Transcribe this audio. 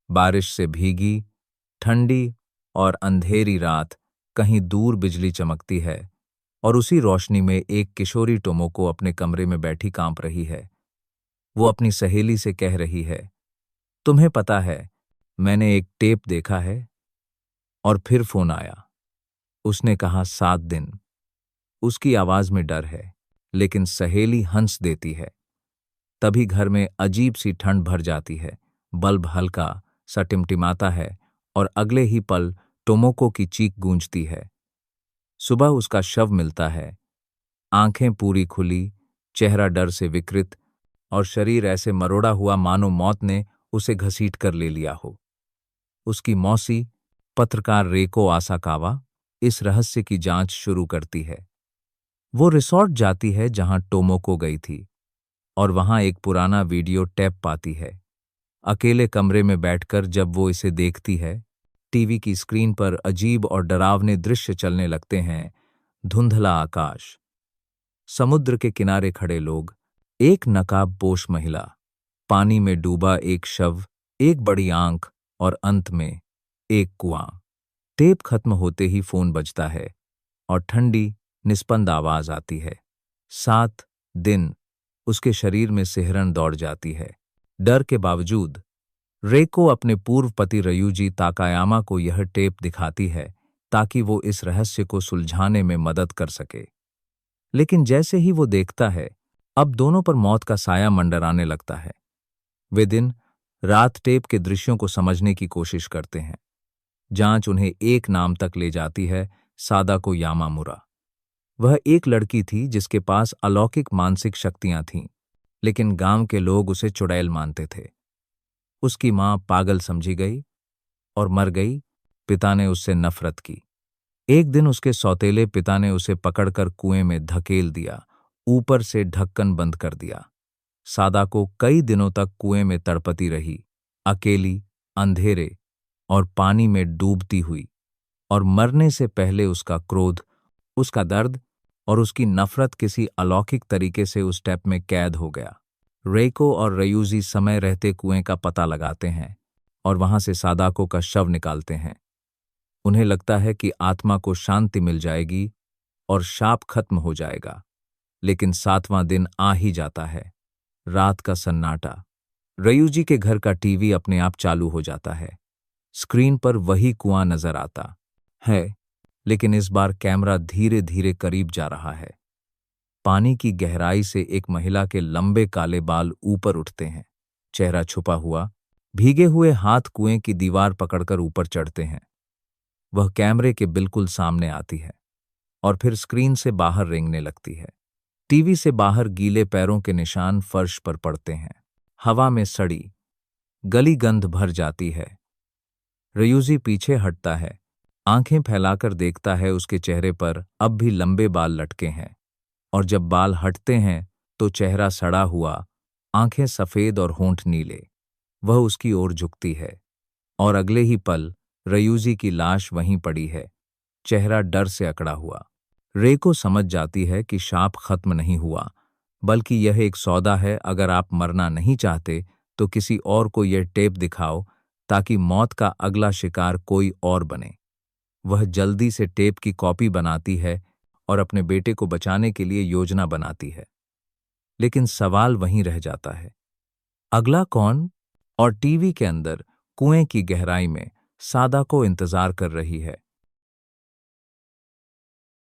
बारिश से भीगी, ठंडी और अंधेरी रात, कहीं दूर बिजली चमकती है और उसी रोशनी में एक किशोरी टोमोको अपने कमरे में बैठी कांप रही है। वो अपनी सहेली से कह रही है, तुम्हें पता है, मैंने एक टेप देखा है। और फिर फोन आया। उसने कहा 7 दिन। उसकी आवाज में डर है, लेकिन सहेली हंस देती है। तभी घर में अजीब सी ठंड भर जाती है। बल्ब हल्का सा टिमटिमाता है और अगले ही पल टोमोको की चीख गूंजती है। सुबह उसका शव मिलता है, आंखें पूरी खुली, चेहरा डर से विकृत और शरीर ऐसे मरोड़ा हुआ मानो मौत ने उसे घसीट कर ले लिया हो। उसकी मौसी, पत्रकार रेको आसाकावा, इस रहस्य की जांच शुरू करती है। वो रिसॉर्ट जाती है जहां टोमोको गई थी और वहां एक पुराना वीडियो टेप पाती है। अकेले कमरे में बैठकर जब वो इसे देखती है, टीवी की स्क्रीन पर अजीब और डरावने दृश्य चलने लगते हैं। धुंधला आकाश, समुद्र के किनारे खड़े लोग, एक नकाबपोश महिला, पानी में डूबा एक शव, एक बड़ी आंख और अंत में एक कुआं। टेप खत्म होते ही फोन बजता है और ठंडी, निस्पंद आवाज आती है। 7 दिन। उसके शरीर में सिहरन दौड़ जाती है। डर के बावजूद रेको अपने पूर्व पति रयूजी ताकायामा को यह टेप दिखाती है ताकि वो इस रहस्य को सुलझाने में मदद कर सके। लेकिन जैसे ही वो देखता है, अब दोनों पर मौत का साया मंडराने लगता है। वे दिन रात टेप के दृश्यों को समझने की कोशिश करते हैं। जांच उन्हें एक नाम तक ले जाती है, सादाको यामामुरा। वह एक लड़की थी जिसके पास अलौकिक मानसिक शक्तियां थीं, लेकिन गांव के लोग उसे चुड़ैल मानते थे। उसकी मां पागल समझी गई और मर गई। पिता ने उससे नफरत की। एक दिन उसके सौतेले पिता ने उसे पकड़कर कुएं में धकेल दिया, ऊपर से ढक्कन बंद कर दिया। सादाको कई दिनों तक कुएं में तड़पती रही, अकेली, अंधेरे और पानी में डूबती हुई। और मरने से पहले उसका क्रोध, उसका दर्द और उसकी नफरत किसी अलौकिक तरीके से उस टेप में कैद हो गया। रेको और रयूजी समय रहते कुएं का पता लगाते हैं और वहां से सादाको का शव निकालते हैं। उन्हें लगता है कि आत्मा को शांति मिल जाएगी और शाप खत्म हो जाएगा। लेकिन 7वां दिन आ ही जाता है। रात का सन्नाटा। रयूजी के घर का टीवी अपने आप चालू हो जाता है। स्क्रीन पर वही कुआं नजर आता है, लेकिन इस बार कैमरा धीरे धीरे करीब जा रहा है। पानी की गहराई से एक महिला के लंबे काले बाल ऊपर उठते हैं। चेहरा छुपा हुआ, भीगे हुए हाथ कुएं की दीवार पकड़कर ऊपर चढ़ते हैं। वह कैमरे के बिल्कुल सामने आती है और फिर स्क्रीन से बाहर रेंगने लगती है। टीवी से बाहर गीले पैरों के निशान फर्श पर पड़ते हैं। हवा में सड़ी, गली गंध भर जाती है। रयूजी पीछे हटता है, आंखें फैलाकर देखता है। उसके चेहरे पर अब भी लंबे बाल लटके हैं और जब बाल हटते हैं तो चेहरा सड़ा हुआ, आंखें सफेद और होंठ नीले। वह उसकी ओर झुकती है और अगले ही पल रयूजी की लाश वहीं पड़ी है, चेहरा डर से अकड़ा हुआ। रेको समझ जाती है कि शाप खत्म नहीं हुआ, बल्कि यह एक सौदा है। अगर आप मरना नहीं चाहते तो किसी और को यह टेप दिखाओ ताकि मौत का अगला शिकार कोई और बने। वह जल्दी से टेप की कॉपी बनाती है और अपने बेटे को बचाने के लिए योजना बनाती है। लेकिन सवाल वहीं रह जाता है, अगला कौन? और टीवी के अंदर कुएं की गहराई में सादाको इंतजार कर रही है।